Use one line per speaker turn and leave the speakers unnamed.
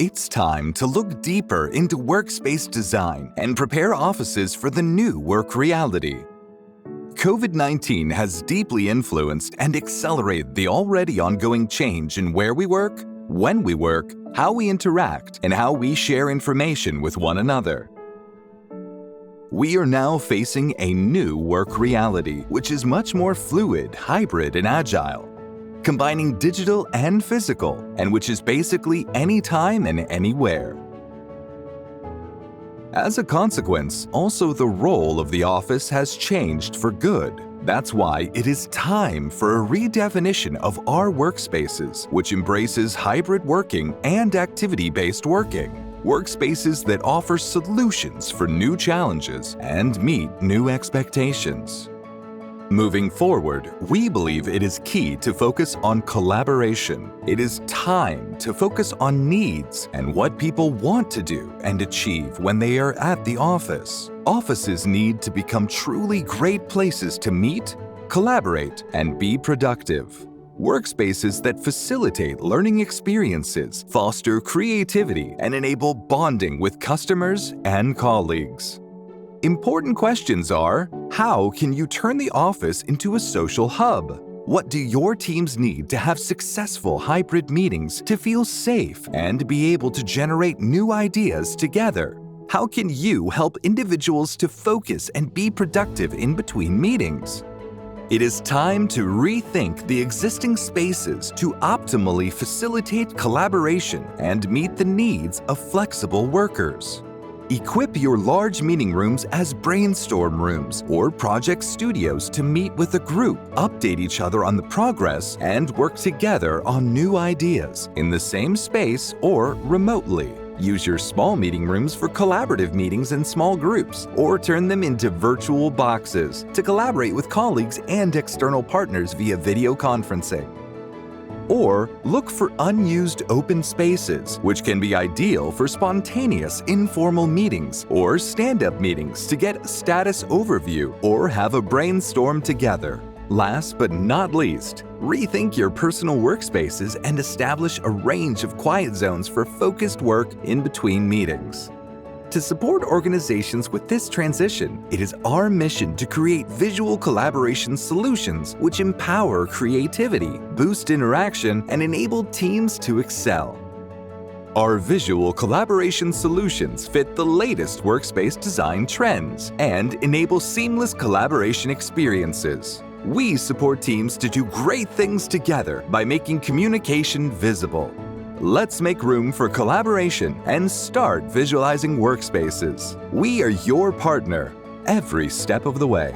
It's time to look deeper into workspace design and prepare offices for the new work reality. COVID-19 has deeply influenced and accelerated the already ongoing change in where we work, when we work, how we interact, and how we share information with one another. We are now facing a new work reality, which is much more fluid, hybrid, and agile, combining digital and physical, and which is basically anytime and anywhere. As a consequence, also the role of the office has changed for good. That's why it is time for a redefinition of our workspaces, which embraces hybrid working and activity-based working. Workspaces that offer solutions for new challenges and meet new expectations. Moving forward, we believe it is key to focus on collaboration. It is time to focus on needs and what people want to do and achieve when they are at the office. Offices need to become truly great places to meet, collaborate, and be productive. Workspaces that facilitate learning experiences, foster creativity, and enable bonding with customers and colleagues. Important questions are, how can you turn the office into a social hub? What do your teams need to have successful hybrid meetings to feel safe and be able to generate new ideas together? How can you help individuals to focus and be productive in between meetings? It is time to rethink the existing spaces to optimally facilitate collaboration and meet the needs of flexible workers. Equip your large meeting rooms as brainstorm rooms or project studios to meet with a group, update each other on the progress, and work together on new ideas in the same space or remotely. Use your small meeting rooms for collaborative meetings in small groups, or turn them into virtual boxes to collaborate with colleagues and external partners via video conferencing. Or look for unused open spaces, which can be ideal for spontaneous informal meetings or stand-up meetings to get a status overview or have a brainstorm together. Last but not least, rethink your personal workspaces and establish a range of quiet zones for focused work in between meetings. To support organizations with this transition, it is our mission to create visual collaboration solutions which empower creativity, boost interaction, and enable teams to excel. Our visual collaboration solutions fit the latest workspace design trends and enable seamless collaboration experiences. We support teams to do great things together by making communication visible. Let's make room for collaboration and start visualizing workspaces. We are your partner every step of the way.